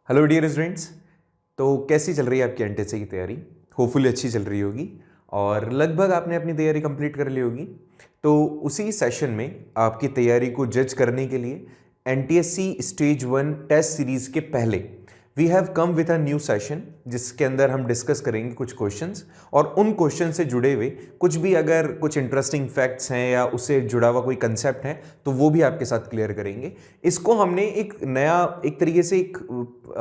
Hello dear students. तो कैसी चल रही है आपकी एनटीएससी की तैयारी? होपफुली अच्छी चल रही होगी और लगभग आपने अपनी तैयारी कंप्लीट कर ली होगी। तो उसी सेशन में आपकी तैयारी को जज करने के लिए एनटीएससी स्टेज 1 टेस्ट सीरीज के पहले we have come with a new session, जिसके अंदर हम डिस्कस करेंगे कुछ क्वेश्चंस और उन क्वेश्चन से जुड़े हुए कुछ भी अगर कुछ इंटरेस्टिंग फैक्ट्स हैं या उससे जुड़ा हुआ कोई कंसेप्ट है तो वो भी आपके साथ क्लियर करेंगे। इसको हमने एक नया एक तरीके से एक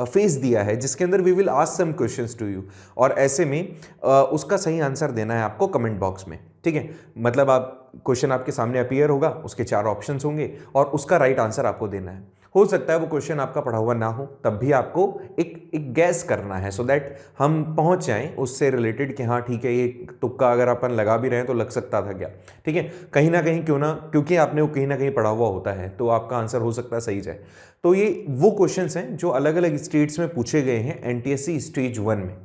फेस दिया है जिसके अंदर we will ask some questions to you और ऐसे में उसका सही आंसर देना है आपको कमेंट बॉक्स में। ठीक है, मतलब आप क्वेश्चन आपके सामने अपीयर होगा, उसके 4 ऑप्शंस होंगे और उसका राइट आंसर आपको देना है। हो सकता है वो क्वेश्चन आपका पढ़ा हुआ ना हो, तब भी आपको एक गैस करना है सो दैट हम पहुंच जाएं उससे रिलेटेड कि हाँ ठीक है, ये तुक्का अगर अपन लगा भी रहे हैं तो लग सकता था क्या। ठीक है, कहीं ना कहीं क्यों ना, क्योंकि आपने वो कहीं ना कहीं पढ़ा हुआ होता है तो आपका आंसर हो सकता है सही जाए। तो ये वो क्वेश्चंस हैं जो अलग अलग स्टेट्स में पूछे गए हैं एनटीएससी स्टेज 1 में,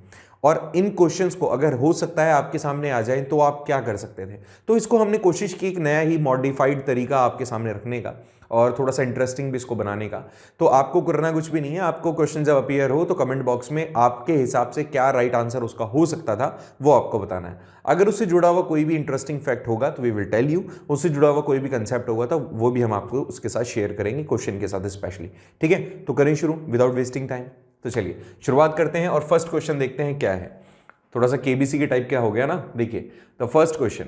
और इन क्वेश्चंस को अगर हो सकता है आपके सामने आ जाए तो आप क्या कर सकते थे। तो इसको हमने कोशिश की एक नया ही मॉडिफाइड तरीका आपके सामने रखने का और थोड़ा सा इंटरेस्टिंग भी इसको बनाने का। तो आपको करना कुछ भी नहीं है, आपको क्वेश्चन जब अपीयर हो तो कमेंट बॉक्स में आपके हिसाब से क्या राइट आंसर उसका हो सकता था वो आपको बताना है। अगर उससे जुड़ा हुआ कोई भी इंटरेस्टिंग फैक्ट होगा तो वी विल टेल यू, उससे जुड़ा हुआ कोई भी कंसेप्ट होगा तो वो भी हम आपको उसके साथ शेयर करेंगे, क्वेश्चन के साथ स्पेशली। ठीक है, तो करें शुरू विदाउट वेस्टिंग टाइम। तो चलिए शुरुआत करते हैं और फर्स्ट क्वेश्चन देखते हैं क्या है। थोड़ा सा केबीसी के टाइप क्या हो गया ना। देखिए तो फर्स्ट क्वेश्चन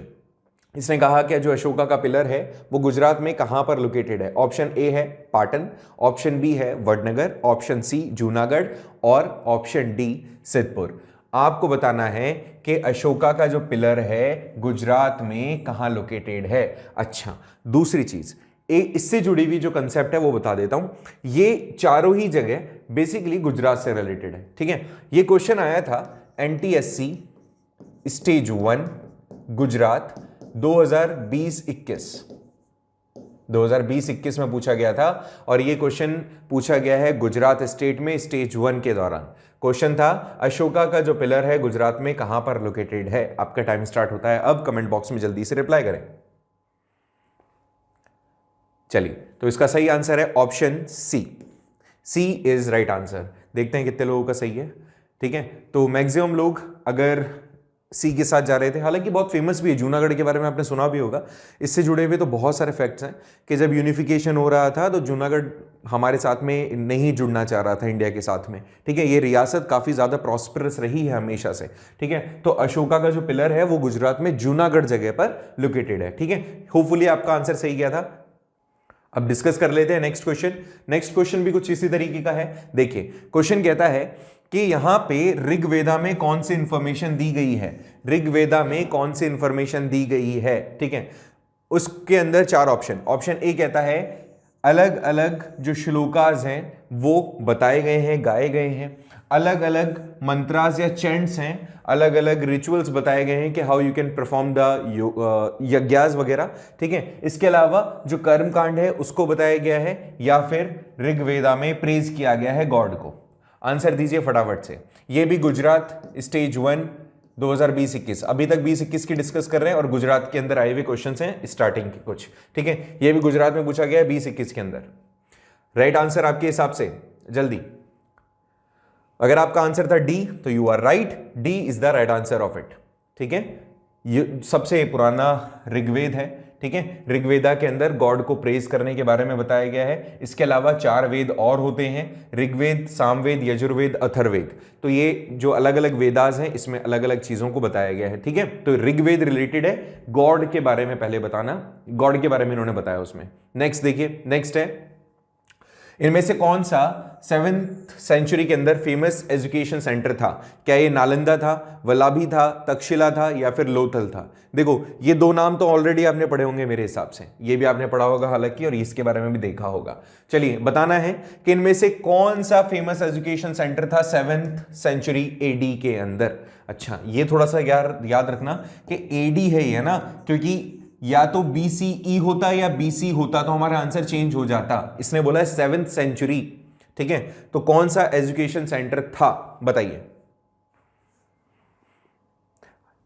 इसने कहा कि जो अशोका का पिलर है वो गुजरात में कहां पर लोकेटेड है। ऑप्शन ए है पाटन, ऑप्शन बी है वडनगर, ऑप्शन सी जूनागढ़ और ऑप्शन डी सिद्धपुर। आपको बताना है कि अशोका का जो पिलर है गुजरात में कहां लोकेटेड है। अच्छा, दूसरी चीज इससे जुड़ी हुई जो कंसेप्ट है वो बता देता हूं। ये चारों ही जगह बेसिकली गुजरात से रिलेटेड है। ठीक है, ये क्वेश्चन आया था एनटीएससी स्टेज 1 गुजरात 2020-21 में पूछा गया था और यह क्वेश्चन पूछा गया है गुजरात स्टेट में स्टेज 1 के दौरान। क्वेश्चन था अशोका का जो पिलर है गुजरात में कहां पर लोकेटेड है। आपका टाइम स्टार्ट होता है अब, कमेंट बॉक्स में जल्दी से रिप्लाई करें। चलिए, तो इसका सही आंसर है option C. C is right answer. देखते हैं कितने लोगों का सही है। ठीक है, तो मैक्सिमम लोग अगर सी के साथ जा रहे थे। हालांकि बहुत फेमस भी है, जूनागढ़ के बारे में आपने सुना भी होगा। इससे जुड़े हुए तो बहुत सारे फैक्ट्स हैं कि जब यूनिफिकेशन हो रहा था तो जूनागढ़ हमारे साथ में नहीं जुड़ना चाह रहा था इंडिया के साथ में। ठीक है, ये रियासत काफ़ी ज़्यादा प्रॉस्परस रही है हमेशा से। ठीक है, तो अशोका का जो पिलर है वो गुजरात में जूनागढ़ जगह पर लोकेटेड है। ठीक है, होपफुली आपका आंसर सही गया था। अब डिस्कस कर लेते हैं नेक्स्ट क्वेश्चन। नेक्स्ट क्वेश्चन भी कुछ इसी तरीके का है। देखिए क्वेश्चन कहता है कि यहां पे ऋग्वेदा में कौन सी इंफॉर्मेशन दी गई है। ऋग्वेदा में कौन सी इंफॉर्मेशन दी गई है। ठीक है, उसके अंदर 4 ऑप्शन। ऑप्शन ए कहता है अलग अलग जो श्लोकाज हैं वो बताए गए हैं, गाए गए हैं। अलग अलग मंत्रास या चैंट्स हैं, अलग अलग रिचुअल्स बताए गए हैं कि how you can perform the यज्ञास वगैरह। ठीक है, इसके अलावा जो कर्म कांड है उसको बताया गया है या फिर ऋग्वेदा में प्रेज किया गया है गॉड को। आंसर दीजिए फटाफट से। ये भी गुजरात स्टेज 1 2020-21, अभी तक 20-21 की डिस्कस कर रहे हैं और गुजरात के अंदर आए हुए क्वेश्चंस हैं स्टार्टिंग के कुछ। ठीक है, ये भी गुजरात में पूछा गया है 20-21 के अंदर। राइट आंसर आपके हिसाब से जल्दी। अगर आपका आंसर था डी तो you are right, D is the right answer of it. ठीक है, ये सबसे पुराना ऋग्वेद है। ठीक है, ऋग्वेदा के अंदर गॉड को प्रेज करने के बारे में बताया गया है। इसके अलावा 4 वेद और होते हैं, ऋग्वेद, सामवेद, यजुर्वेद, अथर्ववेद। तो ये जो अलग अलग वेदास हैं इसमें अलग अलग चीजों को बताया गया है। ठीक है, तो ऋग्वेद रिलेटेड है, गॉड के बारे में पहले बताना, गॉड के बारे में इन्होंने बताया उसमें। नेक्स्ट देखिए, नेक्स्ट है इनमें से कौन सा 7th सेंचुरी के अंदर फेमस एजुकेशन सेंटर था। क्या ये नालंदा था, वल्लभी था, तक्षशिला था या फिर लोथल था। देखो ये 2 नाम तो ऑलरेडी आपने पढ़े होंगे मेरे हिसाब से, ये भी आपने पढ़ा होगा हालांकि और इसके बारे में भी देखा होगा। चलिए बताना है कि इनमें से कौन सा फेमस एजुकेशन सेंटर था 7th सेंचुरी एडी के अंदर। अच्छा, ये थोड़ा सा याद रखना कि एडी है ये ना, क्योंकि या तो BCE होता या BC होता तो हमारा आंसर चेंज हो जाता। इसने बोला है 7th सेंचुरी। ठीक है, तो कौन सा एजुकेशन सेंटर था बताइए।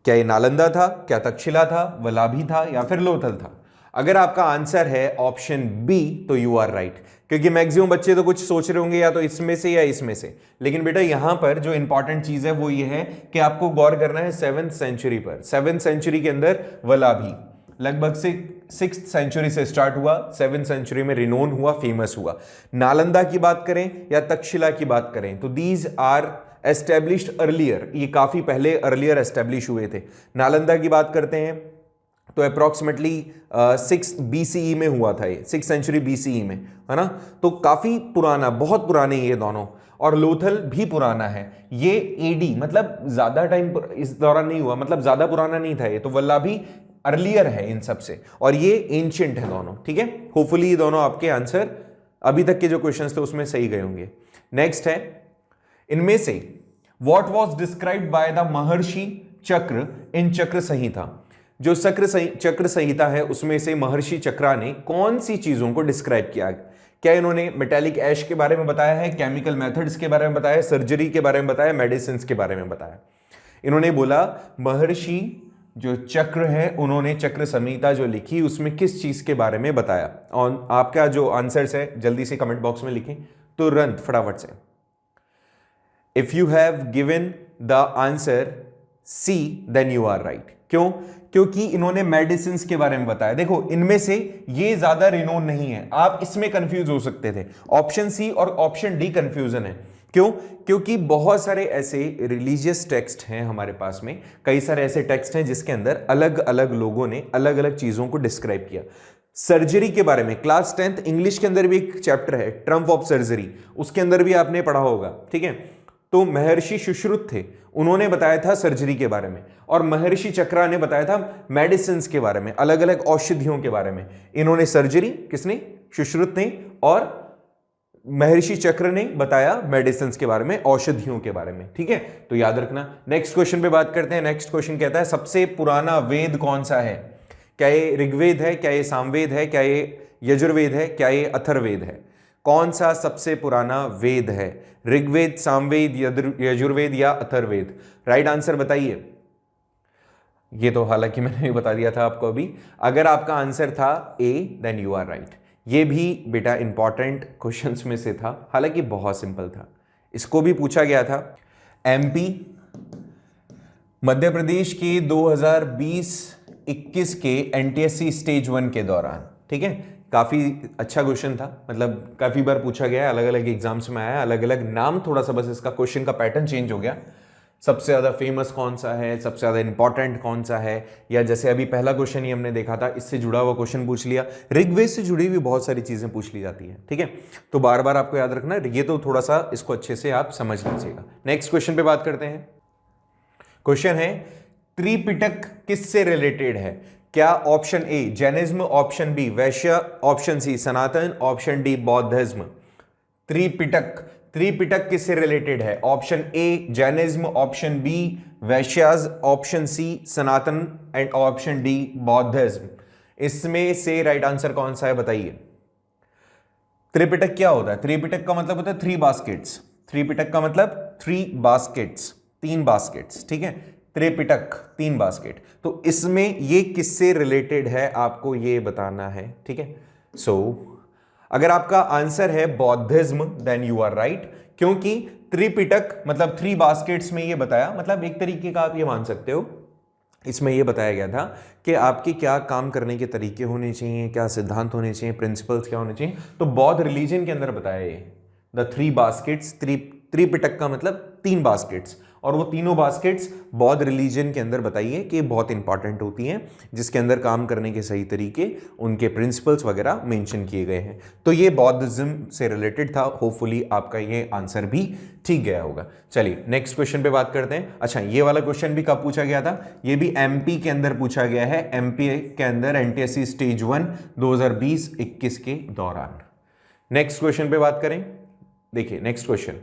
क्या ये नालंदा था, क्या तक्षशिला था, वल्लभी था या फिर लोथल था। अगर आपका आंसर है ऑप्शन बी तो यू आर राइट। क्योंकि मैक्सिमम बच्चे तो कुछ सोच रहे होंगे या तो इसमें से या इसमें से, लेकिन बेटा यहां पर जो इंपॉर्टेंट चीज है वो ये है कि आपको गौर करना है 7th सेंचुरी पर। 7th सेंचुरी के अंदर वल्लभी लगभग से 6th सेंचुरी से स्टार्ट हुआ, 7th सेंचुरी में रिनोन हुआ, फेमस हुआ। नालंदा की बात करें या तक्षशिला की बात करें तो दीज आर एस्टेब्लिश्ड अर्लियर, ये काफी पहले अर्लियर एस्टेब्लिश हुए थे। नालंदा की बात करते हैं तो अप्रोक्सीमेटली 6 BCE में हुआ था ये, 6 सेंचुरी BCE में, है ना। तो काफी पुराना, बहुत पुराने ये दोनों। और लोथल भी पुराना है, ये AD मतलब ज्यादा टाइम इस दौरान नहीं हुआ, मतलब ज्यादा पुराना नहीं था ये। तो वल्लभी अर्लियर है इन सबसे, और ये एंशिएंट है दोनों, ठीक है। होपफुली ये दोनों आपके आंसर अभी तक के जो क्वेश्चंस थे उसमें सही गए होंगे। नेक्स्ट है, इनमें से what was described by the महर्षि चक्र इन चक्र संहिता। जो चक्र संहिता है उसमें से महर्षि चक्रा ने कौन सी चीजों को डिस्क्राइब किया। क्या इन्होंने मेटालिक ऐश के बारे में बताया है, केमिकल मेथड्स के बारे में बताया, सर्जरी के बारे में बताया, मेडिसिन के बारे में बताया। इन्होंने बोला महर्षि जो चक्र है उन्होंने चक्र संहिता जो लिखी उसमें किस चीज के बारे में बताया। और आपका जो आंसर्स है जल्दी से कमेंट बॉक्स में लिखें तुरंत फटाफट से। If you have given the answer C then you are right. क्यों? क्योंकि इन्होंने मेडिसिन के बारे में बताया। देखो इनमें से ये ज्यादा रिनोन नहीं है, आप इसमें कंफ्यूज हो सकते थे। ऑप्शन सी और ऑप्शन डी कंफ्यूजन है। क्यों? क्योंकि बहुत सारे ऐसे रिलीजियस टेक्स्ट हैं हमारे पास में, कई सारे ऐसे टेक्स्ट हैं जिसके अंदर अलग अलग लोगों ने अलग अलग चीजों को डिस्क्राइब किया। सर्जरी के बारे में क्लास 10th इंग्लिश के अंदर भी एक चैप्टर है ट्रम्प ऑफ सर्जरी, उसके अंदर भी आपने पढ़ा होगा, ठीक है। तो महर्षि सुश्रुत थे, उन्होंने बताया था सर्जरी के बारे में, और महर्षि चक्रा ने बताया था मेडिसिन के बारे में, अलग अलग औषधियों के बारे में। इन्होंने सर्जरी, किसने? सुश्रुत ने, और महर्षि चक्र ने बताया मेडिसिन के बारे में, औषधियों के बारे में, ठीक है। तो याद रखना। नेक्स्ट क्वेश्चन पे बात करते हैं। नेक्स्ट क्वेश्चन कहता है सबसे पुराना वेद कौन सा है। क्या ये ऋग्वेद है, क्या ये सामवेद है, क्या ये यजुर्वेद है, क्या ये अथर्ववेद है। कौन सा सबसे पुराना वेद है? ऋग्वेद, सामवेद, यजुर्वेद या अथर्ववेद? राइट आंसर बताइए। ये तो हालांकि मैंने भी बता दिया था आपको अभी। अगर आपका आंसर था A then you are right. ये भी बेटा इंपॉर्टेंट क्वेश्चंस में से था, हालांकि बहुत सिंपल था। इसको भी पूछा गया था एमपी मध्य प्रदेश के 2020-21 के एनटीएससी स्टेज 1 के दौरान, ठीक है। काफी अच्छा क्वेश्चन था, मतलब काफी बार पूछा गया है, अलग अलग एग्जाम्स में आया, अलग अलग नाम, थोड़ा सा बस इसका क्वेश्चन का पैटर्न चेंज हो गया। सबसे ज्यादा फेमस कौन सा है, सबसे ज्यादा इंपॉर्टेंट कौन सा है, या जैसे अभी पहला क्वेश्चन ही हमने देखा था, इससे जुड़ा हुआ क्वेश्चन पूछ लिया। ऋग्वेद से जुड़ी हुई बहुत सारी चीजें पूछ ली जाती है, ठीक है। तो बार बार आपको याद रखना, ये तो थोड़ा सा इसको अच्छे से आप समझ लीजिएगा। नेक्स्ट क्वेश्चन पे बात करते हैं। क्वेश्चन है त्रिपिटक किससे रिलेटेड है। क्या option A Jainism, option B Vaishya, option C Sanatan, option D Buddhism. Tripitaka किससे रिलेटेड है? Option A Jainism, option B Vaishyas, option C Sanatan and option D Buddhism. इसमें से राइट आंसर कौन सा है बताइए। त्रिपिटक क्या होता है? त्रिपिटक का मतलब होता है 3 बास्केट्स। त्रिपिटक का मतलब 3 बास्केट्स, 3 बास्केट्स, ठीक है। त्रिपिटक 3 बास्केट। तो इसमें ये किससे रिलेटेड है आपको ये बताना है, ठीक है। सो अगर आपका आंसर है Buddhism then you are right, क्योंकि त्रिपिटक मतलब 3 बास्केट्स में ये बताया, मतलब एक तरीके का आप ये मान सकते हो, इसमें ये बताया गया था कि आपके क्या काम करने के तरीके होने चाहिए, क्या सिद्धांत होने चाहिए, प्रिंसिपल्स क्या होने चाहिए। तो बौद्ध रिलीजन के अंदर बताया ये द 3 बास्केट्स। त्रिपिटक का मतलब 3 बास्केट्स, और वो तीनों बास्केट्स बौद्ध रिलीजन के अंदर बताइए कि बहुत इंपॉर्टेंट होती हैं, जिसके अंदर काम करने के सही तरीके, उनके प्रिंसिपल्स वगैरह मेंशन किए गए हैं। तो ये बौद्धिज्म से रिलेटेड था। होपफुली आपका ये आंसर भी ठीक गया होगा। चलिए नेक्स्ट क्वेश्चन पे बात करते हैं। अच्छा, ये वाला क्वेश्चन भी कब पूछा गया था? ये भी एमपी के अंदर पूछा गया है, एमपी के अंदर एनटीएससी स्टेज 1 2020-21 के दौरान। नेक्स्ट क्वेश्चन पे बात करें। देखिए नेक्स्ट क्वेश्चन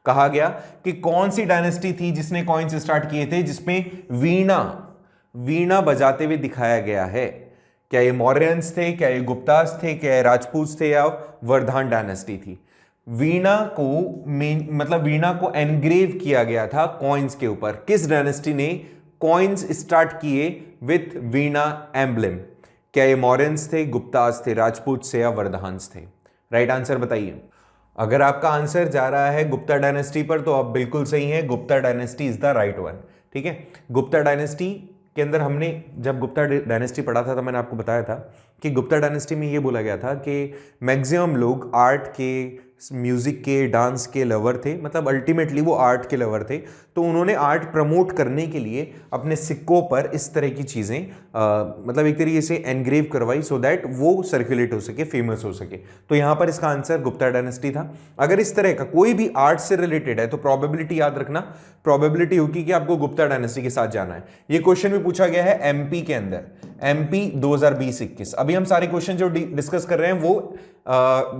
कहा गया कि कौन सी डायनेस्टी थी जिसने कॉइन्स स्टार्ट किए थे जिसमें वीणा बजाते हुए दिखाया गया है। क्या ये मौर्यंस थे, क्या ये गुप्तास थे, क्या ये राजपूत थे, या वर्धमान डायनेस्टी थी। वीणा को एनग्रेव किया गया था कॉइन्स के ऊपर। किस डायनेस्टी ने कॉइन्स स्टार्ट किए विथ वीणा एम्ब्लेम? क्या ये मौर्यंस थे, गुप्तास थे, राजपूत से या वर्धमान्स थे? राइट आंसर बताइए। अगर आपका आंसर जा रहा है गुप्ता डायनेस्टी पर तो आप बिल्कुल सही हैं, Gupta dynasty is the right one. ठीक है, गुप्ता डायनेस्टी के अंदर हमने जब गुप्ता डायनेस्टी पढ़ा था तो मैंने आपको बताया था कि गुप्ता डायनेस्टी में ये बोला गया था कि मैक्सिमम लोग आर्ट के, म्यूजिक के, डांस के लवर थे, मतलब अल्टीमेटली वो आर्ट के लवर थे। तो उन्होंने आर्ट प्रमोट करने के लिए अपने सिक्कों पर इस तरह की चीज़ें मतलब एक तरीके से एनग्रेव करवाई सो दैट वो सर्कुलेट हो सके, फेमस हो सके। तो यहाँ पर इसका आंसर गुप्ता डायनेस्टी था। अगर इस तरह का कोई भी आर्ट से रिलेटेड है तो प्रोबेबिलिटी याद रखना, प्रोबेबिलिटी होगी कि आपको गुप्ता डायनेस्टी के साथ जाना है। ये क्वेश्चन भी पूछा गया है एमपी के अंदर, एमपी 2020-21। अभी हम सारे क्वेश्चन जो डिस्कस कर रहे हैं वो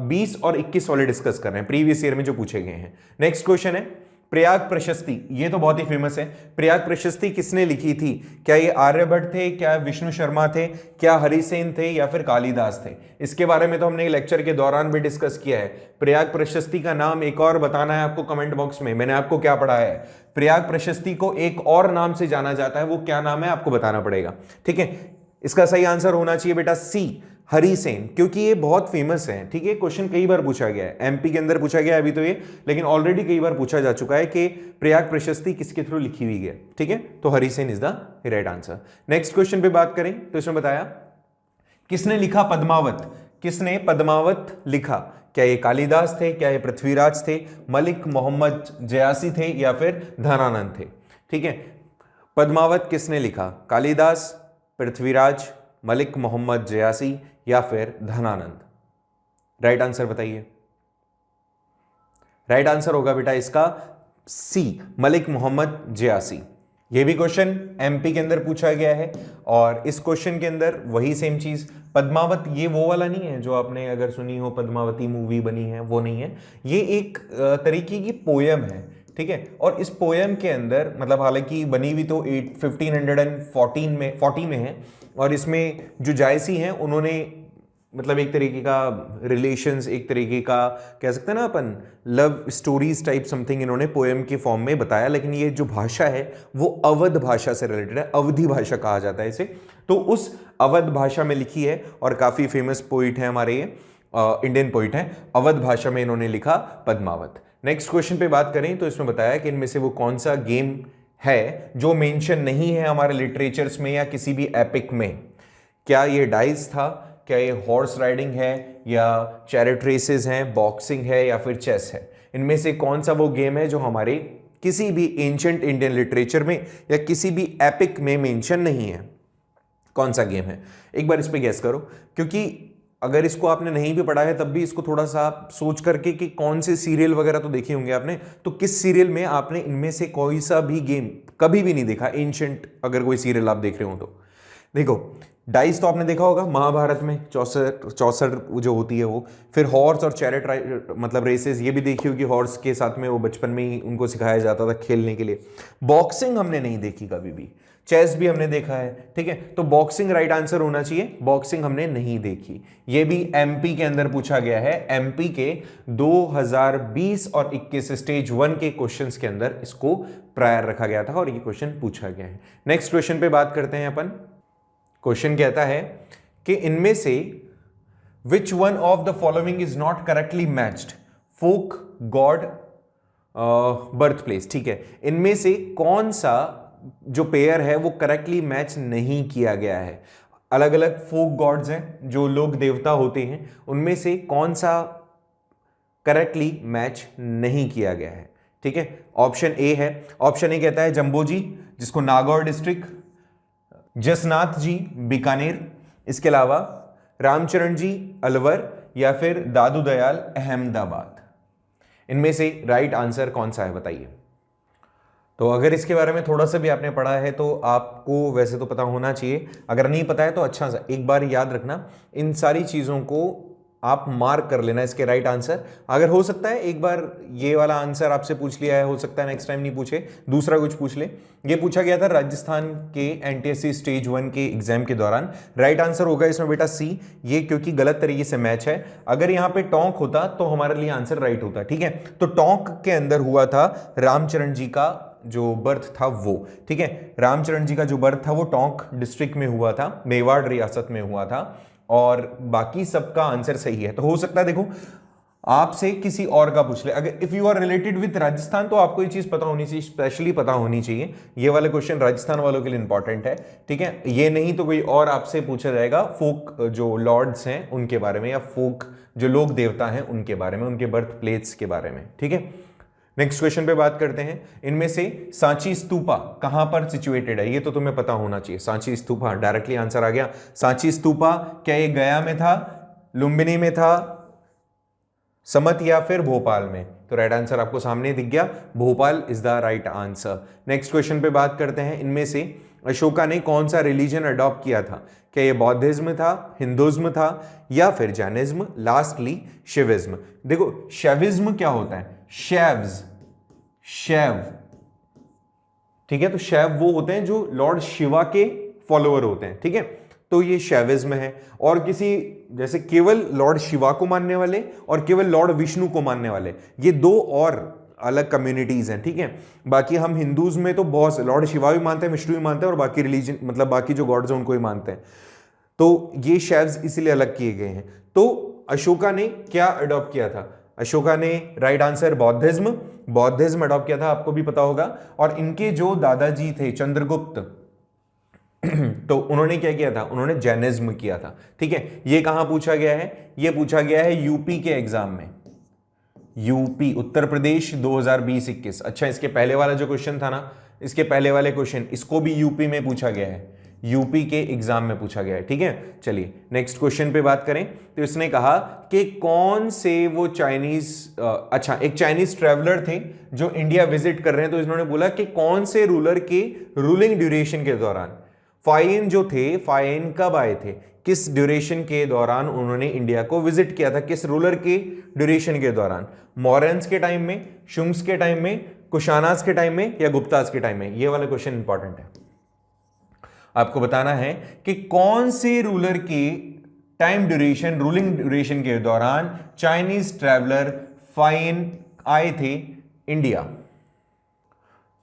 20 और 21 वाले डिस्कस कर रहे हैं, प्रीवियस ईयर में जो पूछे गए हैं। नेक्स्ट क्वेश्चन है प्रयाग प्रशस्ति, ये तो बहुत ही फेमस है। प्रयाग प्रशस्ति किसने लिखी थी? क्या ये आर्यभट्ट थे, क्या विष्णु शर्मा थे, क्या हरिसेन थे या फिर कालिदास थे? इसके बारे में तो हमने लेक्चर के दौरान भी डिस्कस किया है। प्रयाग प्रशस्ति का नाम एक और बताना है आपको कमेंट बॉक्स में। मैंने आपको क्या पढ़ा है? प्रयाग प्रशस्ति को एक और नाम से जाना जाता है, वो क्या नाम है आपको बताना पड़ेगा। ठीक है, इसका सही आंसर होना चाहिए बेटा सी, हरिसेन, क्योंकि ये बहुत फेमस है। ठीक है, क्वेश्चन कई बार पूछा गया है, एमपी के अंदर पूछा गया है अभी तो ये, लेकिन ऑलरेडी कई बार पूछा जा चुका है कि प्रयाग प्रशस्ति किसके थ्रू लिखी हुई है। ठीक है, तो Harisen is the right answer. Next question पे बात करें तो इसमें बताया किसने लिखा पद्मावत, किसने पद्मावत लिखा? क्या ये कालिदास थे, क्या ये पृथ्वीराज थे, मलिक मोहम्मद जयासी थे या फिर धनानंद थे? ठीक है, पद्मावत किसने लिखा? कालिदास, पृथ्वीराज, मलिक मोहम्मद जयासी या फिर धनानंद? राइट आंसर बताइए। राइट आंसर होगा बेटा इसका सी, मलिक मोहम्मद जयासी। ये भी क्वेश्चन एमपी के अंदर पूछा गया है और इस क्वेश्चन के अंदर वही सेम चीज, पद्मावत ये वो वाला नहीं है जो आपने अगर सुनी हो, पद्मावती मूवी बनी है, वो नहीं है। ये एक तरीके की पोयम है। ठीक है, और इस पोयम के अंदर मतलब हालांकि बनी हुई तो 1540 में है, और इसमें जो जायसी हैं उन्होंने मतलब एक तरीके का रिलेशंस, एक तरीके का कह सकते हैं ना अपन, लव स्टोरीज टाइप समथिंग इन्होंने पोएम के फॉर्म में बताया। लेकिन ये जो भाषा है वो अवध भाषा से रिलेटेड है, अवधी भाषा कहा जाता है इसे। तो उस अवध भाषा में लिखी है और काफ़ी फेमस पोइट है हमारे, ये इंडियन पोइट है, अवध भाषा में इन्होंने लिखा पद्मावत। नेक्स्ट क्वेश्चन पे बात करें तो इसमें बताया कि इनमें से वो कौन सा गेम है जो मेंशन नहीं है हमारे लिटरेचर्स में या किसी भी एपिक में। क्या ये डाइस था, क्या ये हॉर्स राइडिंग है, या चैरिट रेसेस हैं, बॉक्सिंग है या फिर चेस है? इनमें से कौन सा वो गेम है जो हमारे किसी भी एंशिएंट इंडियन लिटरेचर में या किसी भी एपिक में मेंशन नहीं है? कौन सा गेम है? एक बार इस पे गैस करो, क्योंकि अगर इसको आपने नहीं भी पढ़ा है तब भी इसको थोड़ा सा सोच करके कि कौन से सीरियल वगैरह तो देखे होंगे आपने, तो किस सीरियल में आपने इनमें से कोई सा भी गेम कभी भी नहीं देखा एंशिएंट, अगर कोई सीरियल आप देख रहे हो तो? देखो, डाइस तो आपने देखा होगा महाभारत में, 64 जो होती है वो। फिर हॉर्स और चैरिट मतलब रेसेस, ये भी देखी होगी, हॉर्स के साथ में वो बचपन में ही उनको सिखाया जाता था खेलने के लिए। बॉक्सिंग हमने नहीं देखी कभी भी, चेस भी हमने देखा है। ठीक है, तो बॉक्सिंग राइट आंसर होना चाहिए, बॉक्सिंग हमने नहीं देखी। ये भी एमपी के अंदर पूछा गया है, एमपी के 2020 और 21 स्टेज 1 के क्वेश्चंस के अंदर इसको प्रायर रखा गया था और ये क्वेश्चन पूछा गया है। नेक्स्ट क्वेश्चन पे बात करते हैं अपन। क्वेश्चन कहता है कि इनमें से which one of the following is not correctly matched, folk, god, birth place. ठीक है, इनमें से कौन सा जो पेयर है वो करेक्टली मैच नहीं किया गया है? अलग अलग फोक गॉड्स हैं जो लोग देवता होते हैं, उनमें से कौन सा करेक्टली मैच नहीं किया गया है? ठीक है, ऑप्शन ए है, ऑप्शन ए कहता है जंबोजी, जिसको नागौर डिस्ट्रिक्ट, जसनाथ जी बीकानेर, इसके अलावा रामचरण जी अलवर या फिर दादू दयाल अहमदाबाद। इनमें से राइट आंसर कौन सा है बताइए। तो अगर इसके बारे में थोड़ा सा भी आपने पढ़ा है तो आपको वैसे तो पता होना चाहिए, अगर नहीं पता है तो अच्छा सा एक बार याद रखना, इन सारी चीज़ों को आप मार्क कर लेना इसके राइट आंसर। अगर हो सकता है एक बार ये वाला आंसर आपसे पूछ लिया है, हो सकता है नेक्स्ट टाइम नहीं पूछे, दूसरा कुछ पूछ ले। ये पूछा गया था राजस्थान के एनटीएससी स्टेज 1 के एग्जाम के दौरान। राइट आंसर होगा इसमें बेटा सी, ये क्योंकि गलत तरीके से मैच है। अगर यहाँ पे टोंक होता तो हमारे लिए आंसर राइट होता। ठीक है, तो टोंक के अंदर हुआ था रामचरण जी का जो बर्थ था वो। ठीक है, रामचरण जी का जो बर्थ था वो टोंक डिस्ट्रिक्ट में हुआ था, मेवाड़ रियासत में हुआ था, और बाकी सबका आंसर सही है। तो हो सकता है देखो आपसे किसी और का पूछ ले, अगर if you are related with Rajasthan तो आपको ये चीज पता होनी चाहिए, स्पेशली पता होनी चाहिए। ये वाला क्वेश्चन राजस्थान वालों के लिए इंपॉर्टेंट है, ठीक है। ये नहीं तो कोई और आपसे पूछा जाएगा फोक जो लॉर्ड्स हैं उनके बारे में, या फोक जो लोक देवता हैं उनके बारे में, उनके बर्थ प्लेस के बारे में, ठीक है। नेक्स्ट क्वेश्चन पे बात करते हैं। इनमें से सांची स्तूपा कहां पर सिचुएटेड है? ये तो तुम्हें पता होना चाहिए। सांची स्तूपा, डायरेक्टली आंसर आ गया। सांची स्तूपा क्या ये गया में था, लुंबिनी में था, समत या फिर भोपाल में? तो राइट आंसर आपको सामने दिख गया, Bhopal is the right answer. Next question पे बात करते हैं। इनमें से अशोका ने कौन सा रिलीजन अडॉप्ट किया था? क्या ये बौद्धिज्म था, हिंदुज्म था, या फिर जैनिज्म, लास्टली शिविज्म? देखो शैविज्म क्या होता है? शैव, ठीक है। तो शैव वो होते हैं जो लॉर्ड शिवा के फॉलोअर होते हैं, ठीक है। तो ये शैविज्म है। और किसी जैसे केवल लॉर्ड शिवा को मानने वाले और केवल लॉर्ड विष्णु को मानने वाले, ये दो और अलग कम्युनिटीज हैं, ठीक है। बाकी हम हिंदूज में तो बहुत लॉर्ड शिवा भी मानते हैं, विष्णु भी मानते हैं, और बाकी रिलीजन मतलब बाकी जो गॉड्स हैं उनको भी मानते हैं। तो ये शैव्स इसीलिए अलग किए गए हैं। तो अशोका ने क्या अडॉप्ट किया था? अशोका ने राइट आंसर बौद्धिज्म अडॉप्ट किया था, आपको भी पता होगा। और इनके जो दादाजी थे चंद्रगुप्त, तो उन्होंने क्या किया था? उन्होंने जैनिज्म किया था, ठीक है। ये कहां पूछा गया है? ये पूछा गया है यूपी के एग्जाम में, यूपी उत्तर प्रदेश 2020-21। अच्छा, इसके पहले वाला जो क्वेश्चन था ना, इसके पहले वाले क्वेश्चन, इसको भी यूपी में पूछा गया है, यूपी के एग्जाम में पूछा गया है, ठीक है। चलिए नेक्स्ट क्वेश्चन पे बात करें। तो इसने कहा कि कौन से वो चाइनीज अच्छा एक चाइनीज ट्रैवलर थे जो इंडिया विजिट कर रहे हैं। तो इन्होंने बोला कि कौन से रूलर के रूलिंग ड्यूरेशन के दौरान फाइन जो थे, फाइन कब आए थे, किस ड्यूरेशन के दौरान उन्होंने इंडिया को विजिट किया था, किस रूलर के ड्यूरेशन के दौरान? मौर्यंस के टाइम में, शुंग्स के टाइम में, कुशानास के टाइम में, या गुप्तास के टाइम में? ये वाला क्वेश्चन इंपॉर्टेंट है। आपको बताना है कि कौन से रूलर के टाइम ड्यूरेशन, रूलिंग ड्यूरेशन के दौरान चाइनीज ट्रैवलर फाइन आए थे इंडिया।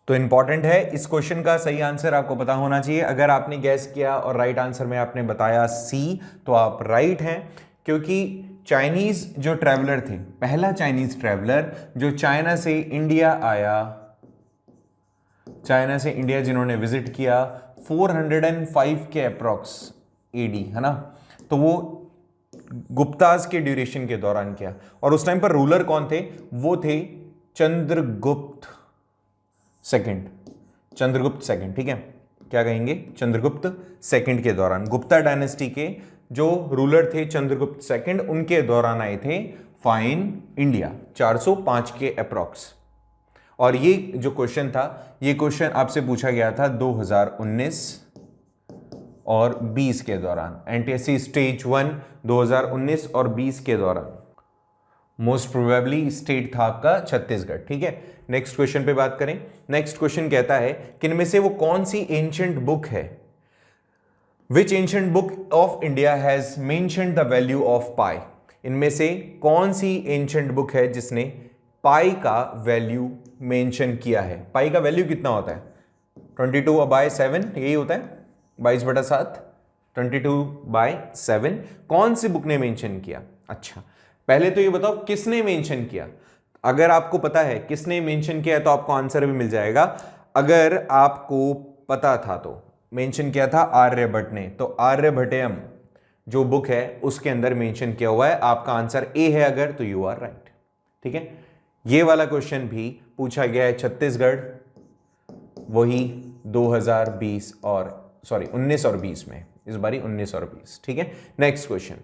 तो इंपॉर्टेंट है, इस क्वेश्चन का सही आंसर आपको पता होना चाहिए। अगर आपने गैस किया और राइट आंसर में आपने बताया सी, तो आप राइट हैं, क्योंकि चाइनीज जो ट्रैवलर थे, पहला चाइनीज ट्रैवलर जो चाइना से इंडिया आया, चाइना से इंडिया जिन्होंने विजिट किया 405 के अप्रॉक्स एडी, है ना। तो वो गुप्ताज के ड्यूरेशन के दौरान किया। और उस टाइम पर रूलर कौन थे? वो थे चंद्रगुप्त सेकंड, ठीक है। क्या कहेंगे? चंद्रगुप्त सेकंड के दौरान, गुप्ता डायनेस्टी के जो रूलर थे चंद्रगुप्त सेकंड, उनके दौरान आए थे फाइन इंडिया 405 के अप्रॉक्स। और ये जो क्वेश्चन था, ये क्वेश्चन आपसे पूछा गया था 2019 और 20 के दौरान, एनटीएससी स्टेज 1 2019 और 20 के दौरान। मोस्ट प्रोबेबली स्टेट था आपका छत्तीसगढ़, ठीक है। नेक्स्ट क्वेश्चन पे बात करें। नेक्स्ट क्वेश्चन कहता है कि इनमें से वो कौन सी एंशिएंट बुक है, which ancient book of India has mentioned the value of pi? इनमें से कौन सी एंशिएंट बुक है जिसने पाई का वैल्यू मेंशन किया है? पाई का वैल्यू कितना होता है? 22/7, यही होता है 22/7, 22/7। कौन सी बुक ने मेंशन किया? अच्छा, पहले तो ये बताओ किसने मेंशन किया। अगर आपको पता है किसने मेंशन किया है तो आपको आंसर भी मिल जाएगा। अगर आपको पता था तो मेंशन किया था आर्यभट्ट ने, तो आर्यभट्टयम जो बुक है उसके अंदर मेंशन किया हुआ है। आपका आंसर ए है अगर, तो यू आर राइट, ठीक है। ये वाला क्वेश्चन भी पूछा गया है छत्तीसगढ़, वही 2020 और 19 और 20 में, इस बारी 19 और 20, ठीक है। नेक्स्ट क्वेश्चन,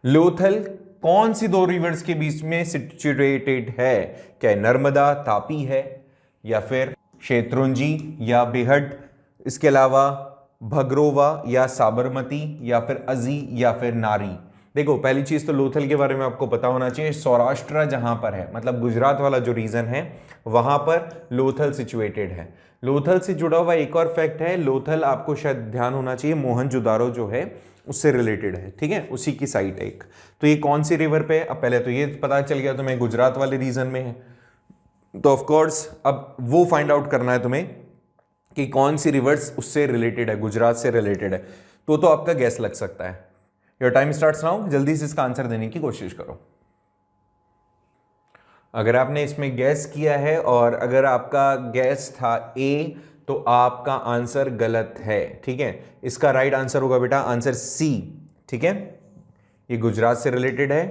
लोथल कौन सी दो रिवर्स के बीच में सिचुएटेड है? क्या नर्मदा तापी है, या फिर शेत्रुंजी या बेहट, इसके अलावा भगरोवा या साबरमती, या फिर अजी या फिर नारी? देखो पहली चीज तो लोथल के बारे में आपको पता होना चाहिए। सौराष्ट्र जहां पर है, मतलब गुजरात वाला जो रीजन है, वहां पर लोथल सिचुएटेड है। लोथल से जुड़ा हुआ एक और फैक्ट है, लोथल आपको शायद ध्यान होना चाहिए, मोहनजोदारो जो है उससे रिलेटेड है, ठीक है, उसी की साइट है एक। तो ये कौन सी रिवर पे है? अब पहले तो ये पता चल गया तुम्हें गुजरात वाले रीजन में है, तो ऑफ कोर्स अब वो फाइंड आउट करना है तुम्हें कि कौन सी रिवर्स उससे रिलेटेड है, गुजरात से रिलेटेड है। तो आपका गैस लग सकता है। योर टाइम स्टार्ट्स नाउ, जल्दी से इसका आंसर देने की कोशिश करो। अगर आपने इसमें गैस किया है और अगर आपका गैस था ए, तो आपका आंसर गलत है, ठीक है। इसका राइट आंसर होगा बेटा आंसर सी, ठीक है। ये गुजरात से रिलेटेड है,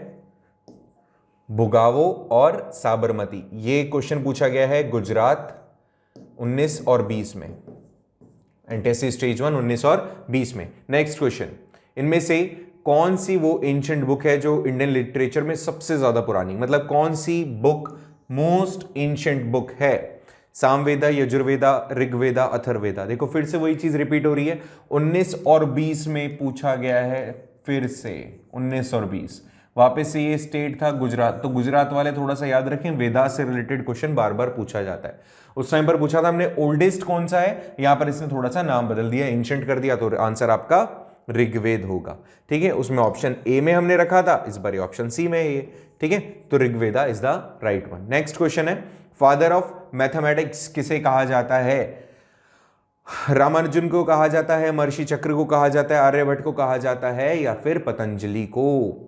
भुगावो और साबरमती। ये क्वेश्चन पूछा गया है गुजरात 19 और 20 में, एनटीएससी स्टेज 1 19 और 20 में। नेक्स्ट क्वेश्चन, इनमें से कौन सी वो एंशिएंट बुक है जो इंडियन लिटरेचर में सबसे ज्यादा पुरानी, मतलब कौन सी बुक मोस्ट एंशिएंट बुक है? सामवेदा, यजुर्वेदा, ऋग्वेदा, अथर्ववेदा। देखो फिर से वही चीज रिपीट हो रही है, 19 और 20 में पूछा गया है, फिर से 19 और 20। वापस से ये स्टेट था गुजरात, तो गुजरात वाले थोड़ा सा याद रखें, वेदा से रिलेटेड क्वेश्चन बार बार पूछा जाता है। उस टाइम पर पूछा था हमने ओल्डेस्ट कौन सा है, यहां पर इसने थोड़ा सा नाम बदल दिया, एंशिएंट कर दिया, तो आंसर आपका ऋग्वेद होगा, ठीक है। उसमें ऑप्शन ए में हमने रखा था, इस बार ऑप्शन सी में है, ठीक है। तो Rigveda is the right one. Next question है, फादर ऑफ मैथमेटिक्स किसे कहा जाता है? रामानुजन को कहा जाता है, महर्षि चक्र को कहा जाता है, आर्यभट्ट को कहा जाता है, या फिर पतंजलि को?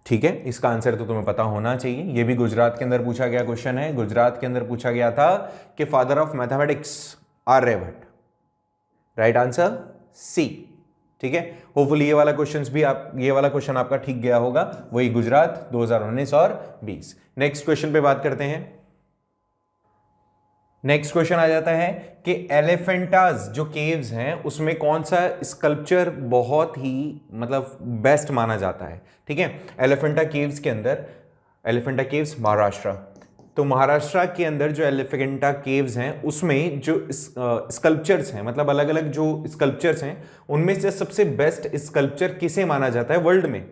ठीक है, इसका आंसर तो तुम्हें पता होना चाहिए। यह भी गुजरात के अंदर पूछा गया क्वेश्चन है। गुजरात के अंदर पूछा गया था कि father of mathematics Aryabhatta, right answer C, ठीक है। होपफुली ये वाला क्वेश्चन आपका ठीक गया होगा, वही गुजरात 2019 और 20। नेक्स्ट क्वेश्चन पे बात करते हैं। नेक्स्ट क्वेश्चन आ जाता है कि एलिफेंटास जो केव्स हैं उसमें कौन सा स्कल्पचर बहुत ही मतलब बेस्ट माना जाता है, ठीक है। एलिफेंटा केव्स के अंदर, एलिफेंटा केव्स महाराष्ट्र, तो महाराष्ट्र के अंदर जो एलिफेंटा केव्स हैं उसमें जो स्कल्पचर्स हैं, मतलब अलग अलग जो स्कल्पचर्स हैं, उनमें से सबसे बेस्ट स्कल्पचर किसे माना जाता है वर्ल्ड में?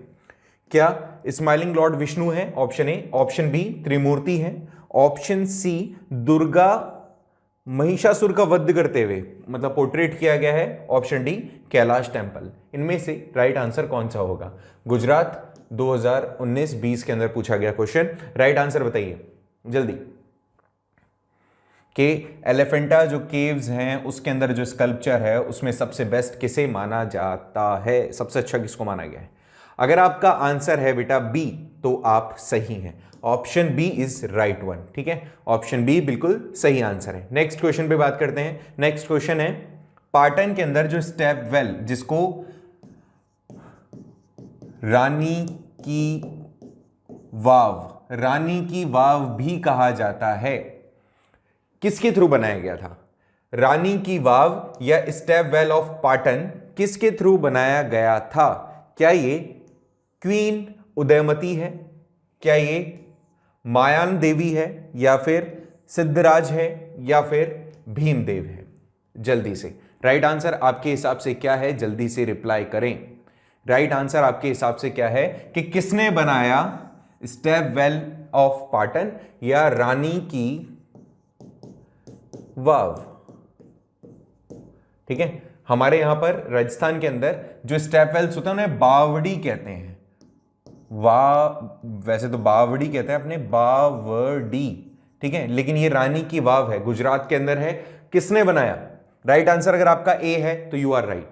क्या स्माइलिंग लॉर्ड विष्णु है, ऑप्शन ए, ऑप्शन बी त्रिमूर्ति है, ऑप्शन सी दुर्गा महिषासुर का वध करते हुए मतलब पोर्ट्रेट किया गया है, ऑप्शन डी कैलाश टेम्पल। इनमें से राइट आंसर कौन सा होगा? गुजरात 2019-20 के अंदर पूछा गया क्वेश्चन, राइट आंसर बताइए जल्दी। कि एलिफेंटा जो केव्स हैं उसके अंदर जो स्कल्पचर है उसमें सबसे बेस्ट किसे माना जाता है, सबसे अच्छा किसको माना गया है? अगर आपका आंसर है बेटा बी तो आप सही हैं, option B is right one, ठीक है। ऑप्शन बी बिल्कुल सही आंसर है। नेक्स्ट क्वेश्चन पे बात करते हैं। नेक्स्ट क्वेश्चन है, पाटन के अंदर जो स्टेप वेल जिसको रानी की वाव भी कहा जाता है, किसके थ्रू बनाया गया था? रानी की वाव या स्टेप वेल ऑफ पाटन किसके थ्रू बनाया गया था? क्या ये क्वीन उदयमती है, क्या ये मायान देवी है, या फिर सिद्धराज है, या फिर भीमदेव है? जल्दी से राइट आंसर आपके हिसाब से क्या है, जल्दी से रिप्लाई करें। राइट आंसर आपके हिसाब से क्या है कि किसने बनाया स्टेप वेल ऑफ पाटन या रानी की वाव? ठीक है, हमारे यहां पर राजस्थान के अंदर जो स्टेप वेल्स होते हैं उन्हें बावड़ी कहते हैं। वैसे तो बावड़ी कहते हैं अपने, बावड़ी, ठीक है, लेकिन ये रानी की वाव है, गुजरात के अंदर है। किसने बनाया? राइट आंसर अगर आपका ए है तो यू आर राइट,